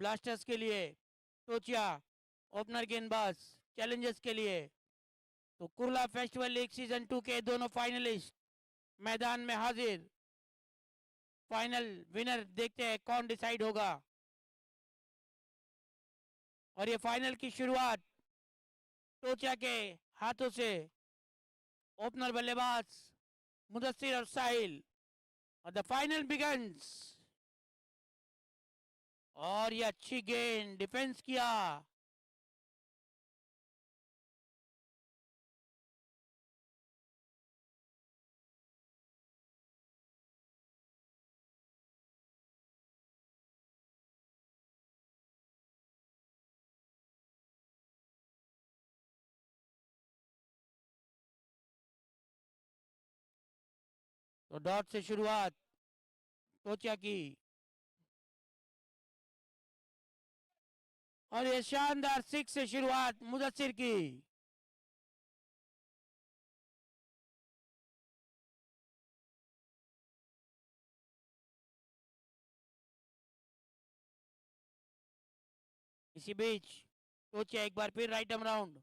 Blasters के लिए टोचिया opener गेंदबाज, चैलेंजर्स के लिए। तो कुर्ला फेस्टिवल लीग सीजन 2 के दोनों फाइनलिस्ट मैदान में हाजिर। फाइनल विनर देखते हैं कौन डिसाइड होगा। और ये फाइनल की शुरुआत टोचिया के हाथों से। ओपनर बल्लेबाज मुदस्सिर और साहिल। और द फाइनल बिगन्स। और ये अच्छी गेंद, डिफेंस किया। तो डॉट से शुरुआत टोचिया की। और ये शानदार सिक्स से शुरुआत मुदस्सिर की। इसी बीच टोचिया एक बार फिर राइट आर्म राउंड।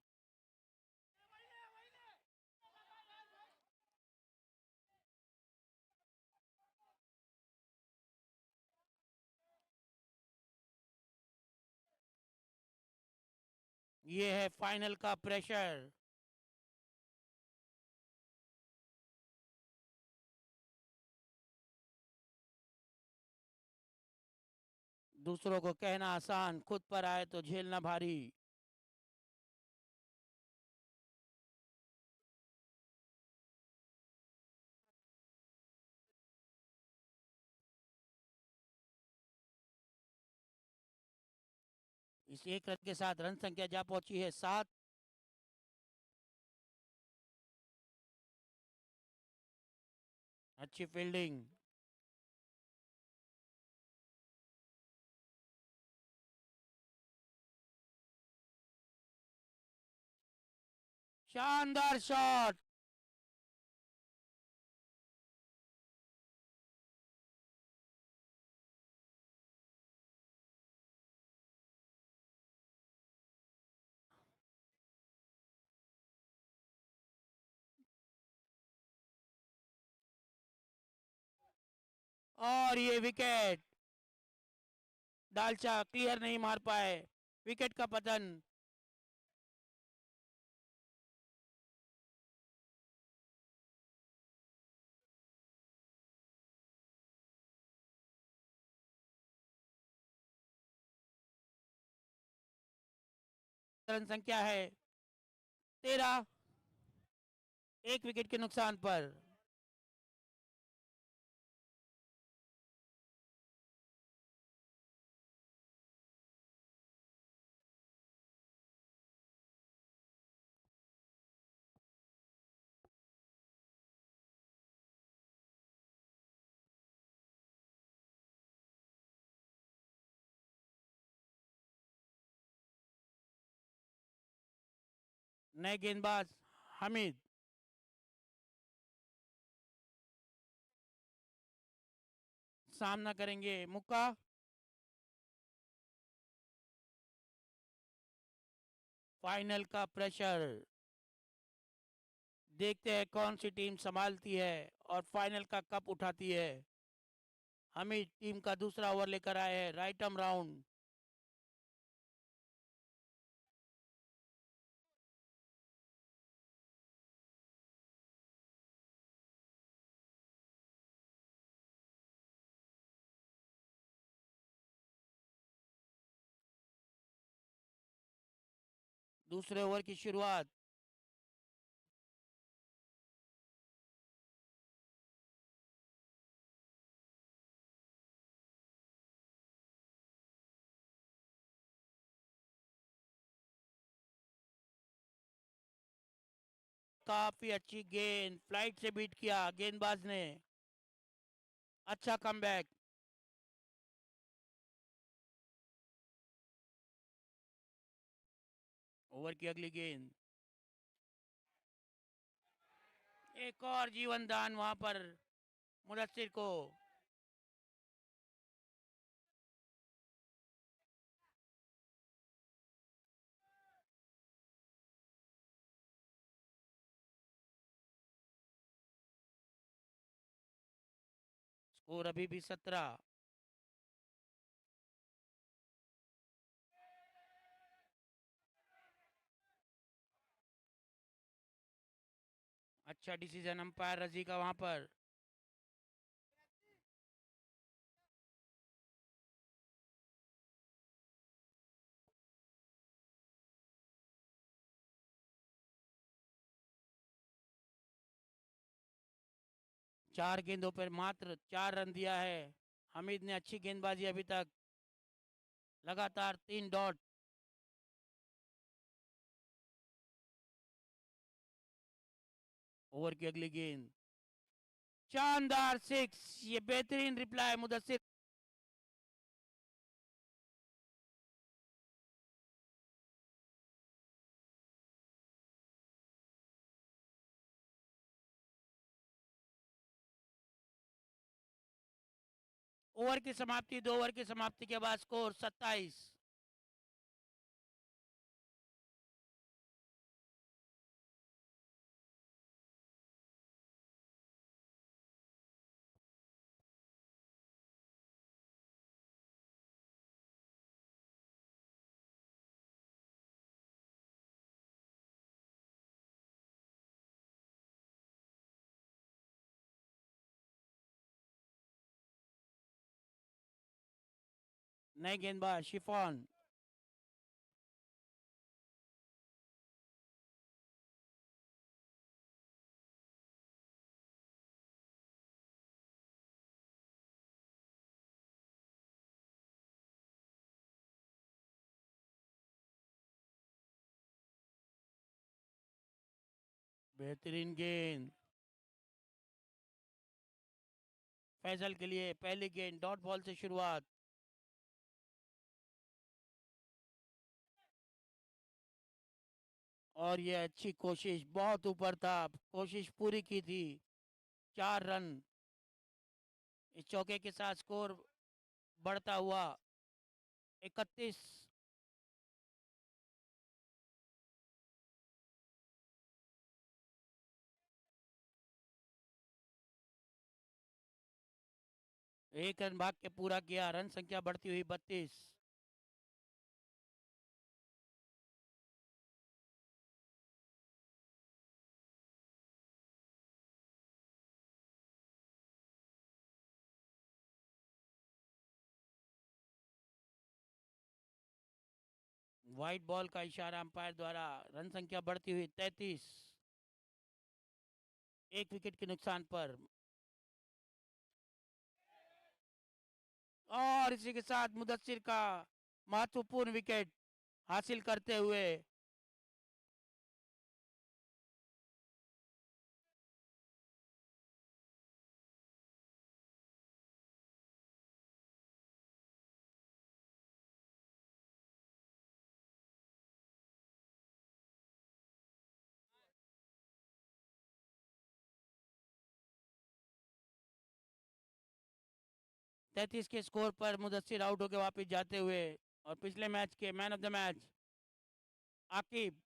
ये है फाइनल का प्रेशर। दूसरों को कहना आसान, खुद पर आए तो झेलना भारी। इस एक रन के साथ रन संख्या जा पहुंची है 7। अच्छी फील्डिंग। शानदार शॉट। और ये विकेट। डालचा क्लियर नहीं मार पाए, विकेट का पतन। रन संख्या है 13, एक विकेट के नुकसान पर। नए गेंदबाज हामिद सामना करेंगे मुक्का। फाइनल का प्रेशर। देखते हैं कौन सी टीम संभालती है और फाइनल का कप उठाती है। हामिद टीम का दूसरा ओवर लेकर आए हैं राइट आर्म राउंड। दूसरे ओवर की शुरुआत। काफी अच्छी गेंद, फ्लाइट से बीट किया गेंदबाज ने। अच्छा कमबैक। ओवर की अगली गेंद। एक और जीवन दान वहां पर मुदस्सिर को। और अभी भी 17। अच्छा डिसीजन अंपायर रजी का वहां पर। चार गेंदों पर मात्र 4 रन दिया है हमीद ने। अच्छी गेंदबाजी अभी तक, लगातार 3 डॉट। ओवर की अगली गेंद, शानदार 6। ये बेहतरीन रिप्लाई मुदस्सिर। ओवर की समाप्ति, 2 ओवर की समाप्ति के बाद स्कोर 27। नए गेंदबाज शिफॉन। बेहतरीन गेंद फैजल के लिए। पहली गेंद डॉट बॉल से शुरुआत। और ये अच्छी कोशिश, बहुत ऊपर था, कोशिश पूरी की थी। 4 रन। इस चौके के साथ स्कोर बढ़ता हुआ 31। एक रन भाग के पूरा किया, रन संख्या बढ़ती हुई 32। व्हाइट बॉल का इशारा अंपायर द्वारा, रन संख्या बढ़ती हुई 33। एक विकेट के नुकसान पर। और इसी के साथ मुदस्सिर का महत्वपूर्ण विकेट हासिल करते हुए तैतीस के स्कोर पर मुदस्सिर आउट होकर वापस जाते हुए। और पिछले मैच के man of the match Aqib.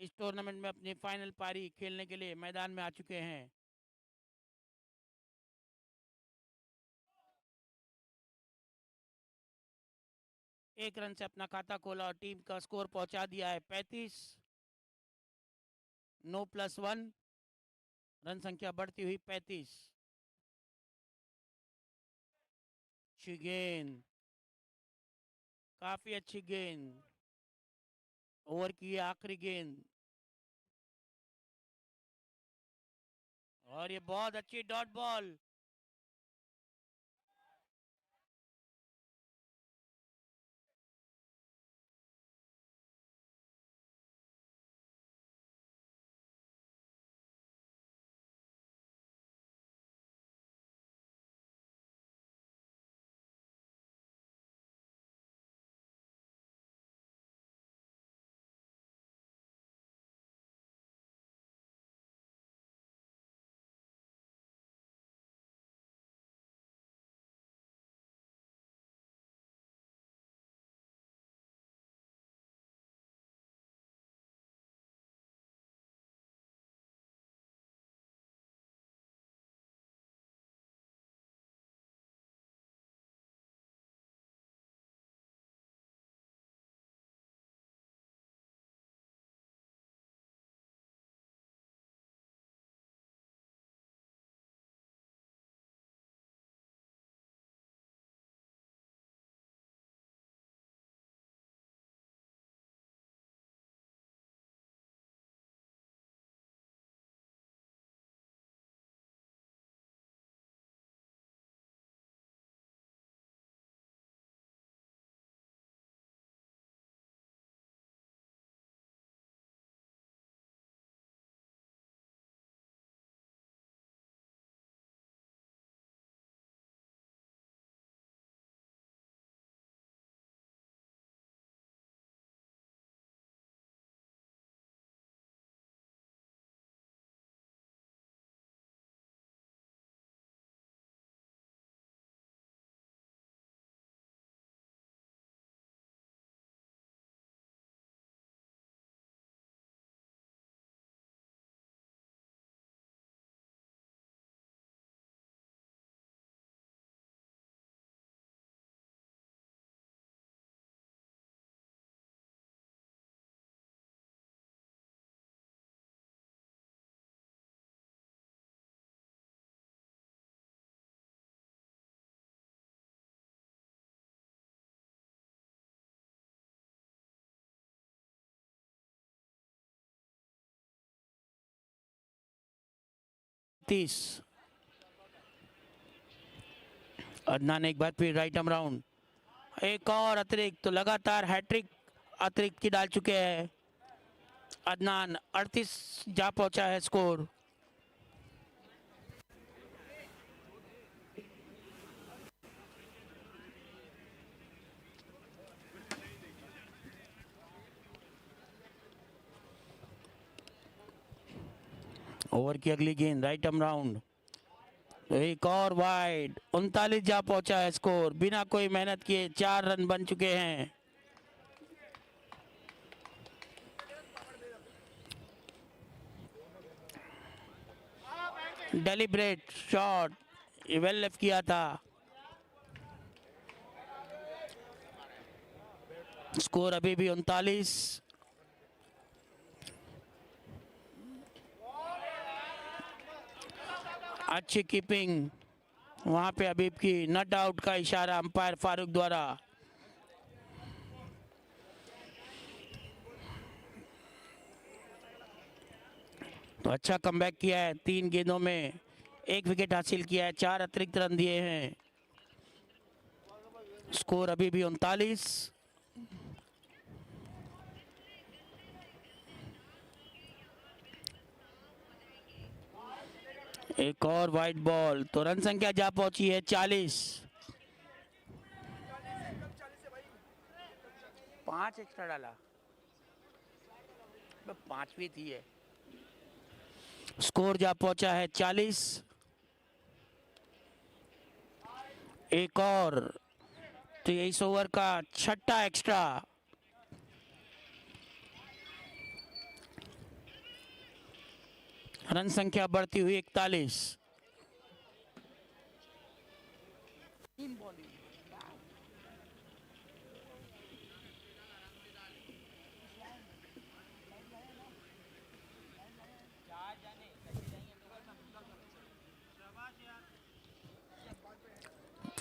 इस टूर्नामेंट में अपनी फाइनल पारी खेलने के लिए मैदान में आ चुके हैं। एक रन से अपना खाता खोला और टीम का स्कोर पहुंचा दिया है 35। 9+1, रन संख्या बढ़ती हुई 35। अच्छी गेंद, काफी अच्छी गेंद। ओवर की ये आखिरी गेंद। और ये बहुत अच्छी डॉट बॉल। 31। अदनान एक बार फिर राइट आर्म राउंड, एक और अतिरिक्त, तो लगातार हैट्रिक अतिरिक्त की डाल चुके हैं अदनान। 38 जा पहुंचा है स्कोर। ओवर की अगली गेंद राइट आर्म राउंड, एक और वाइड। 39 जा पहुंचा है स्कोर। बिना कोई मेहनत किए 4 रन बन चुके हैं। डेलिब्रेट शॉट, वेल लेफ्ट किया था। स्कोर अभी भी 39। अच्छी कीपिंग वहां पे हबीब की, नॉट आउट का इशारा अंपायर फारूक द्वारा। तो अच्छा कमबैक किया है, 3 गेंदों में 1 विकेट हासिल किया है, 4 अतिरिक्त रन दिए हैं। स्कोर अभी भी 39। एक और वाइट बॉल, तो रन संख्या जा पहुंची है 40। 5 एक्स्ट्रा डाला, 5वीं थी है। स्कोर जा पहुंचा है 40। एक और, तो ये इस ओवर का 6ठा एक्स्ट्रा। रन संख्या बढ़ती हुई 41।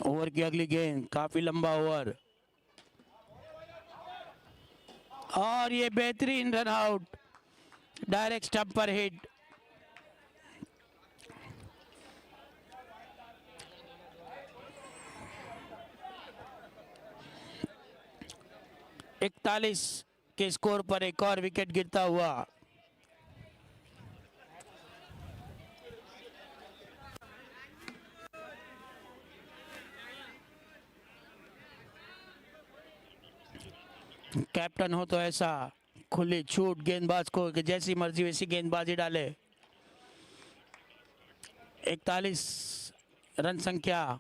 ओवर की अगली गेंद, काफी लंबा ओवर, और ये बेहतरीन रन आउट, डायरेक्ट स्टंप पर हिट। इकतालीस के स्कोर पर एक और विकेट गिरता हुआ। कैप्टन हो तो ऐसा खुली छूट गेंदबाज को कि जैसी मर्जी वैसी गेंदबाजी डाले। 41 रन संख्या।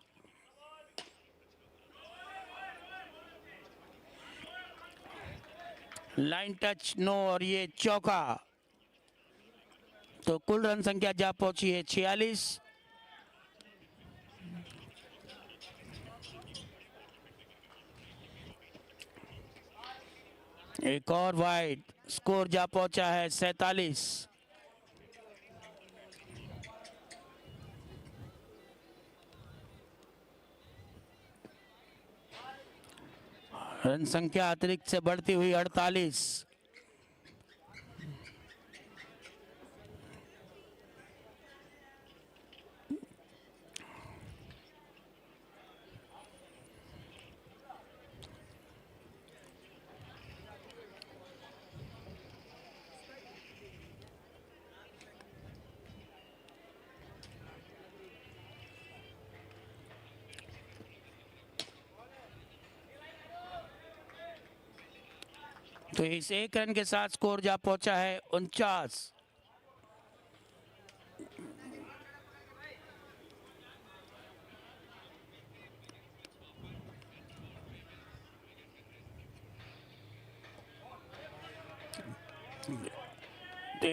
लाइन टच नो, और ये चौका, तो कुल रन संख्या जा पहुंची है 46। एक और वाइड, स्कोर जा पहुंचा है 47। रन संख्या अतिरिक्त से बढ़ती हुई 48। तो इस 1 रन के साथ स्कोर जा पहुंचा है 49।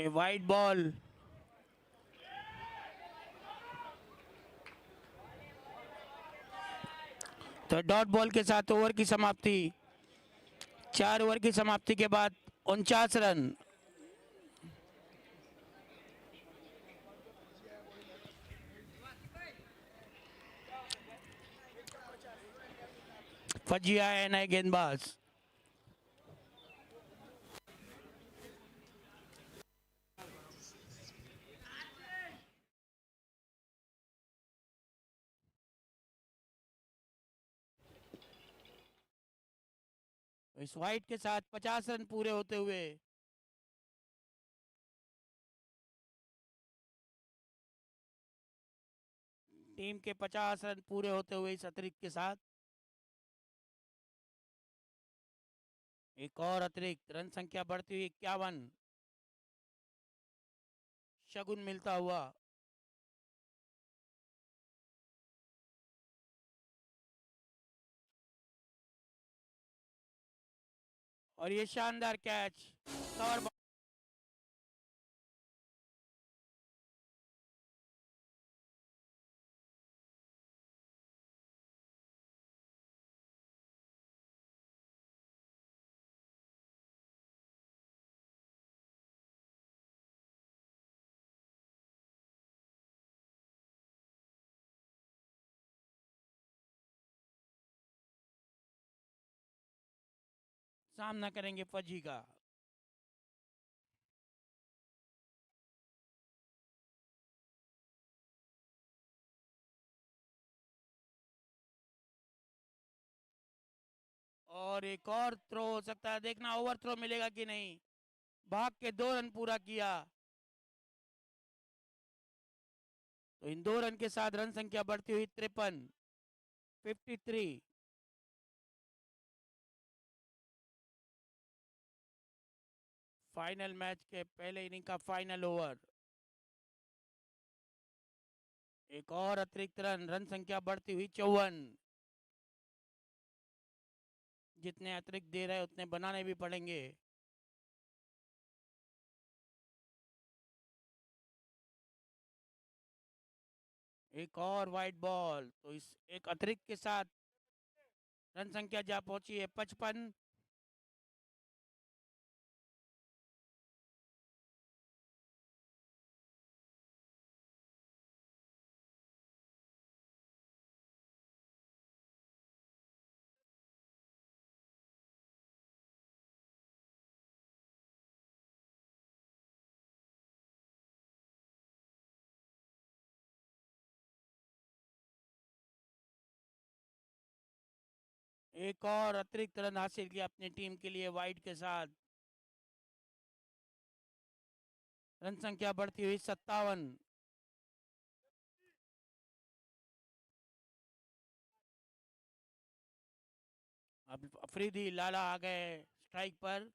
वाइट बॉल, तो डॉट बॉल के साथ ओवर की समाप्ति। 4 ओवर की समाप्ति के बाद 49 रन। फजिया है नए गेंदबाज। इस वाइड के साथ 50 रन पूरे होते हुए टीम के 50 रन पूरे होते हुए इस अतिरिक्त के साथ एक और अतिरिक्त रन संख्या बढ़ती हुई 51, शगुन मिलता हुआ। और ये शानदार कैच कवर। सामना करेंगे फजी का। और एक और थ्रो हो सकता है, देखना ओवर थ्रो मिलेगा कि नहीं। भाग के 2 रन पूरा किया, तो इन 2 रन के साथ रन संख्या बढ़ती हुई 53, 53। फाइनल मैच के पहले इनिंग का फाइनल ओवर। एक और अतिरिक्त रन, रन संख्या बढ़ती हुई 54। जितने अतिरिक्त दे रहे हैं उतने बनाने भी पड़ेंगे। एक और वाइड बॉल, तो इस एक अतिरिक्त के साथ रन संख्या जा पहुंची है 55। एक और अतिरिक्त रन हासिल किया अपनी टीम के लिए वाइड के साथ। रन संख्या बढ़ती हुई 57। अब अफरीदी लाला आ गए स्ट्राइक पर।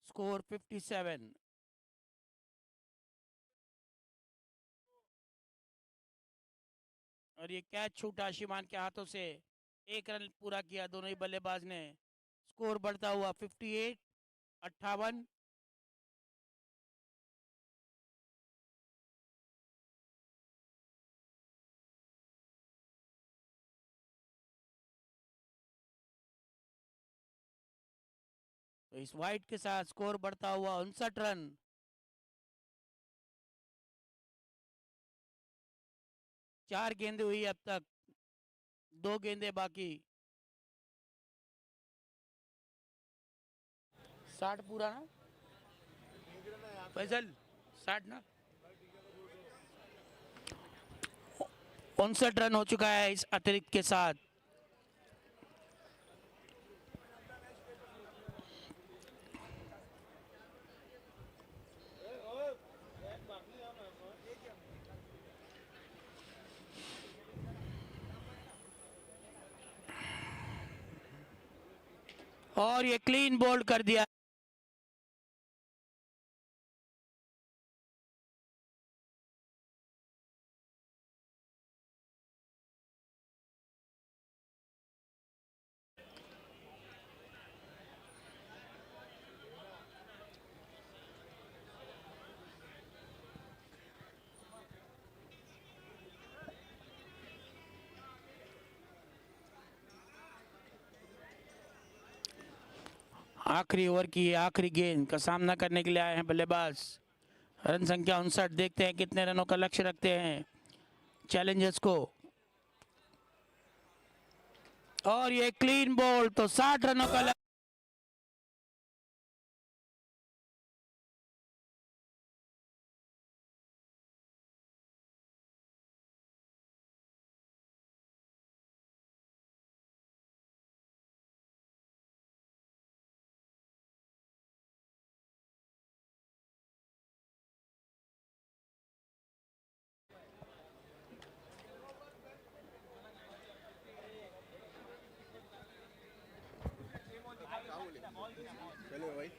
स्कोर 57। और ये कैच छूटा शिमान के हाथों से। एक रन पूरा किया दोनों ही बल्लेबाज ने। स्कोर बढ़ता हुआ 58, 58। तो इस वाइड के साथ स्कोर बढ़ता हुआ 59 रन। चार गेंदें हुई अब तक, 2 गेंदें बाकी। 60 पूरा ना फैजल, 60 ना। 59 रन हो चुका है इस अतिरिक्त के साथ। और ये क्लीन बोल्ड कर दिया। आखिरी ओवर की आखिरी गेंद का सामना करने के लिए आए हैं बल्लेबाज। रन संख्या 59, देखते हैं कितने रनों का लक्ष्य रखते हैं चैलेंजर्स को। और ये क्लीन बॉल, तो 60 रनों का लक्ष्य। चलो भाई।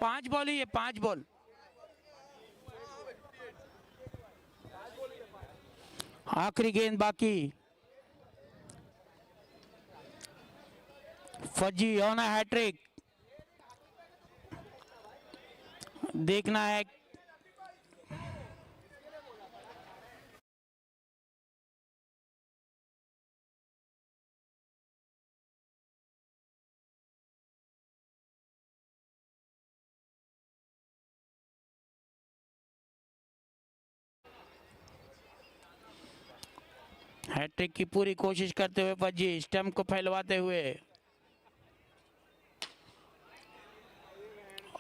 पांच बॉल ही है, 5 बॉल। आखिरी गेंद बाकी। फजी ऑन अ हैट्रिक। देखना है हैट्रिक की पूरी कोशिश करते हुए फजी स्टंप को फैलवाते हुए,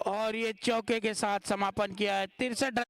और ये चौके के साथ समापन किया है। 63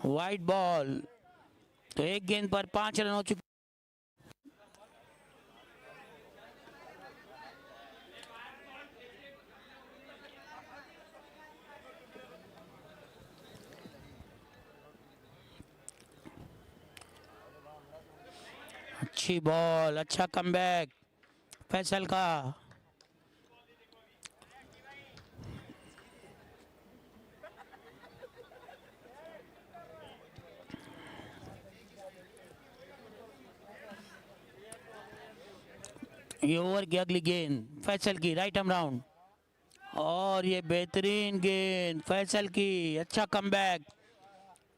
वाइड बॉल। तो एक गेंद पर 5 रन हो चुके। अच्छी बॉल, अच्छा कमबैक फैसल का। ये ओवर की अगली गेंद फैसल की, राइट आर्म राउंड, और ये बेहतरीन गेंद फैसल की, अच्छा कमबैक।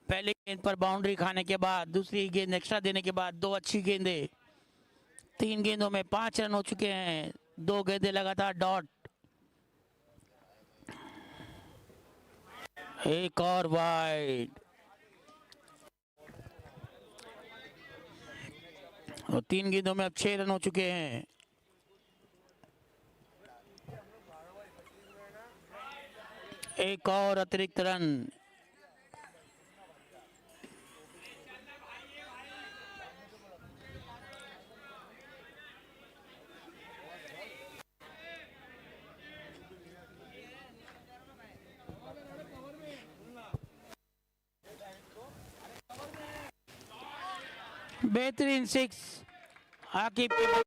पहली गेंद पर बाउंड्री खाने के बाद, दूसरी गेंद एक्स्ट्रा देने के बाद, दो अच्छी गेंदें, 3 गेंदों में 5 रन हो चुके हैं, 2 गेंदें लगातार डॉट। एक और वाइड, और 3 गेंदों में अब 6 रन हो चुके हैं। एक और अतिरिक्त रन। बेहतरीन 6 आकिब के।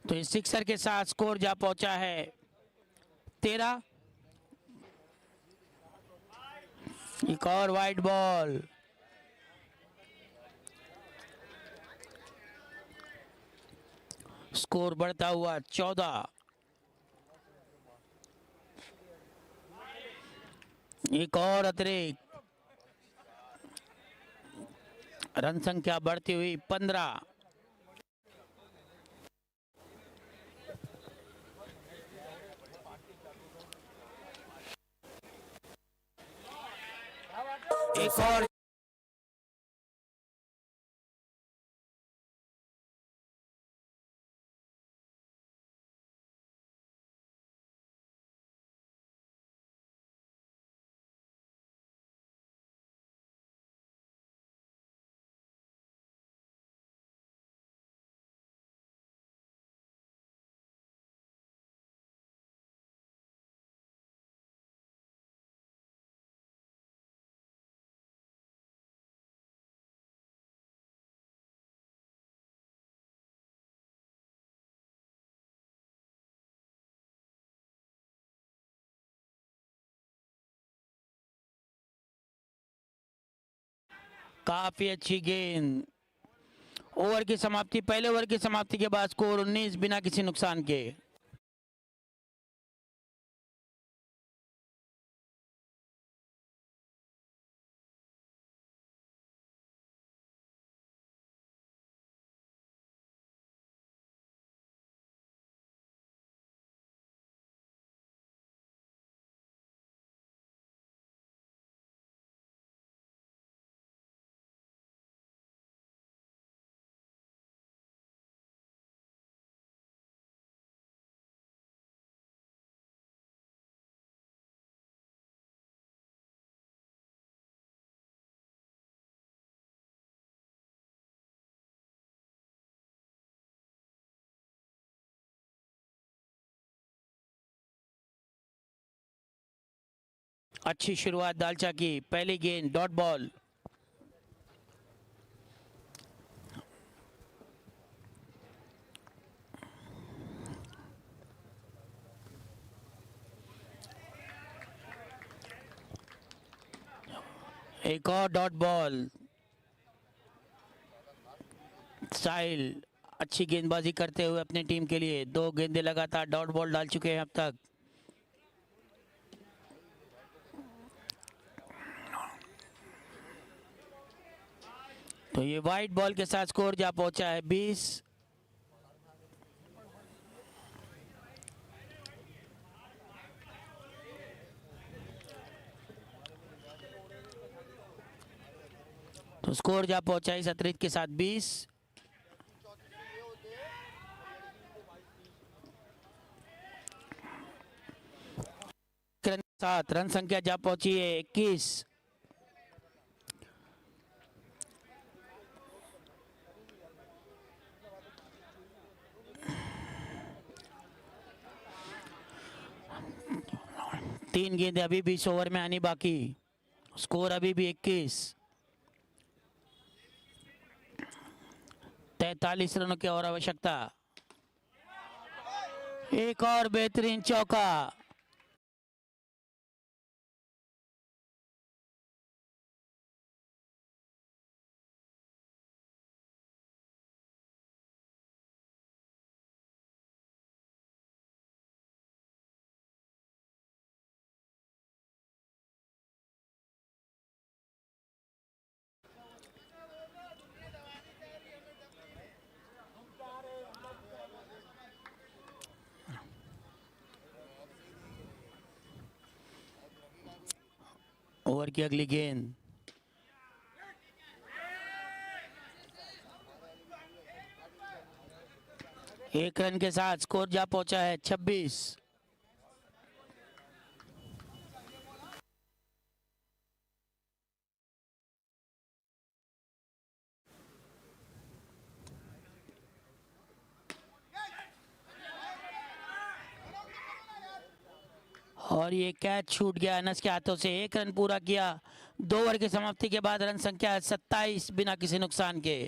तो इस सिक्सर के साथ स्कोर जा पहुंचा है 13। एक और वाइड बॉल, स्कोर बढ़ता हुआ 14। एक और अतिरिक्त, रन संख्या बढ़ती हुई 15। एक और काफी अच्छी गेंद। ओवर की समाप्ति, पहले ओवर की समाप्ति के बाद स्कोर 19 बिना किसी नुकसान के। अच्छी शुरुआत दालचा की, पहली गेंद डॉट बॉल। एक और डॉट बॉल। साहिल अच्छी गेंदबाजी करते हुए अपनी टीम के लिए 2 गेंदें लगातार डॉट बॉल डाल चुके हैं अब तक। तो ये वाइड बॉल के साथ स्कोर जा पहुंचा है 20। तो स्कोर जा पहुंचा इस अतिरिक्त के साथ 20। 7 रन संख्या जा पहुंची है 21। तीन गेंदें अभी भी इस ओवर में आनी बाकी। स्कोर अभी भी 21। 43 रनों की और आवश्यकता। एक और बेहतरीन चौका। ओवर की अगली गेंद। एक रन के साथ स्कोर जा पहुंचा है 26। और ये कैच छूट गया अनस के हाथों से। एक रन पूरा किया। 2 ओवर की समाप्ति के बाद रन संख्या 27 बिना किसी नुकसान के।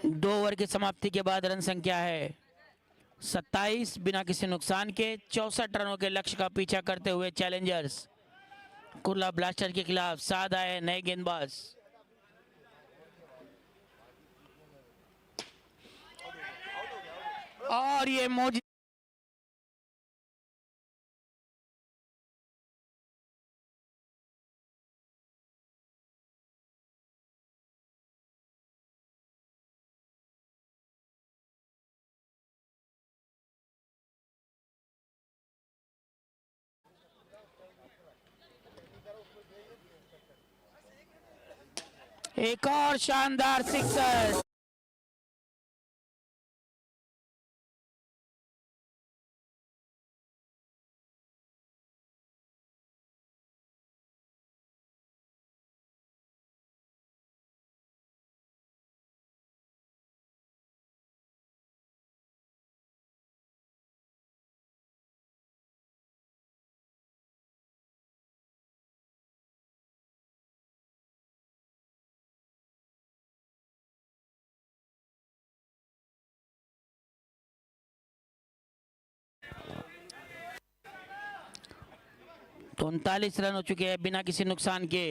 दो ओवर की समाप्ति के बाद रन संख्या है 27 बिना किसी नुकसान के। 64 रनों के लक्ष्य का पीछा करते हुए चैलेंजर्स कुर्ला ब्लास्टर के खिलाफ साध आए नए गेंदबाज। और ये मौज एक और शानदार सिक्सर। तो 39 रन हो चुके हैं बिना किसी नुकसान के।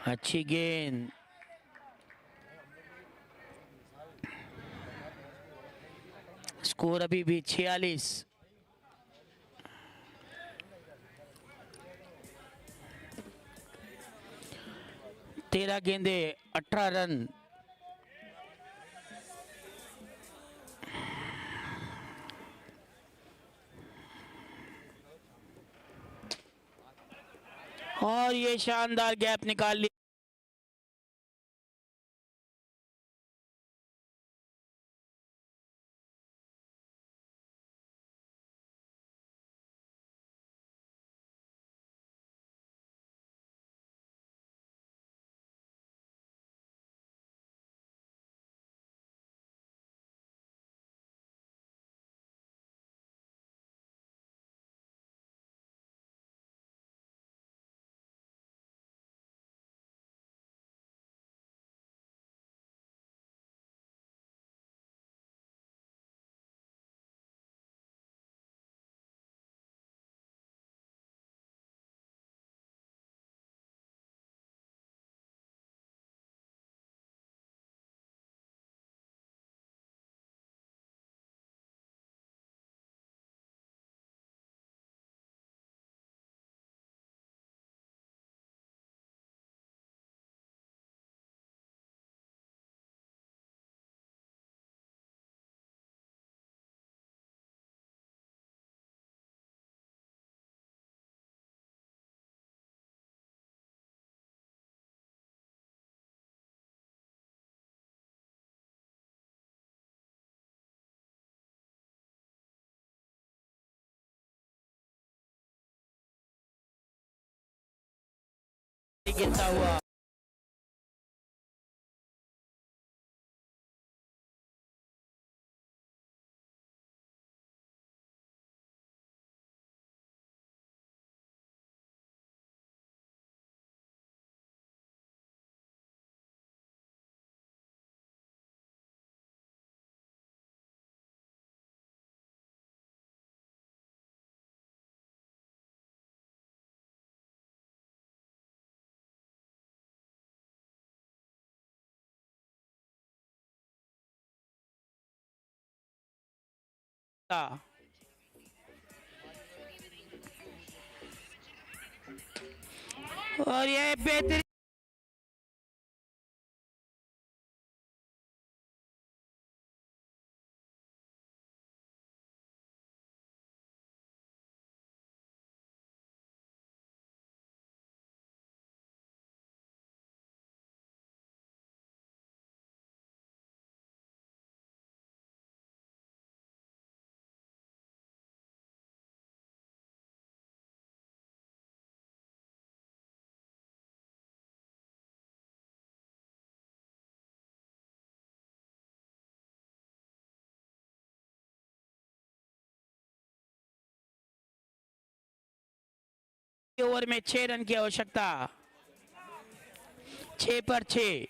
अच्छी गेंद। स्कोर अभी भी 46। 13 गेंदे 18 रन। और ये शानदार गैप निकाल ली। गिरता हुआ था। और ये बेहतरीन ओवर में 6 रन की आवश्यकता। 6 पर 6।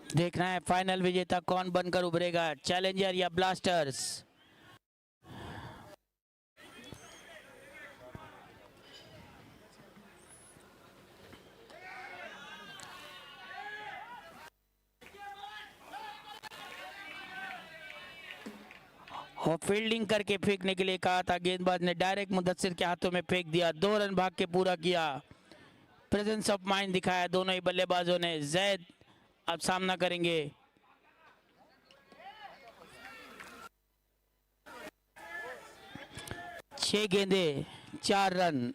देखना है फाइनल विजेता कौन बनकर उभरेगा, चैलेंजर या ब्लास्टर्स। और फील्डिंग करके फेंकने के लिए कहा था, गेंदबाज ने डायरेक्ट मुदस्सिर के हाथों में फेंक दिया। 2 रन भाग के पूरा किया। प्रेजेंस ऑफ माइंड दिखाया दोनों ही बल्लेबाजों ने। जैद अब सामना करेंगे। छह गेंदे 4 रन।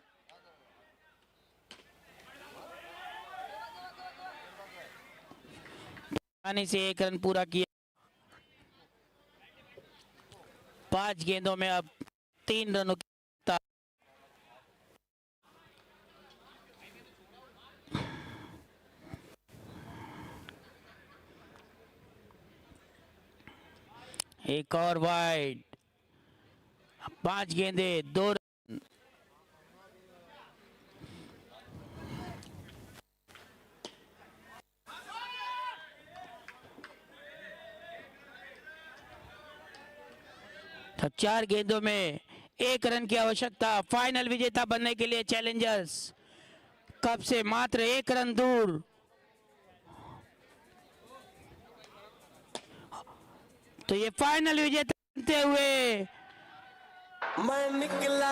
आने से 1 रन पूरा किया। 5 गेंदों में अब 3 रनों की एक और वाइड। 5 गेंदे 2 रन। तो 4 गेंदों में 1 रन की आवश्यकता। फाइनल विजेता बनने के लिए चैलेंजर्स कप से मात्र 1 रन दूर। तो ये फाइनल विजेता बनते हुए मैं निकला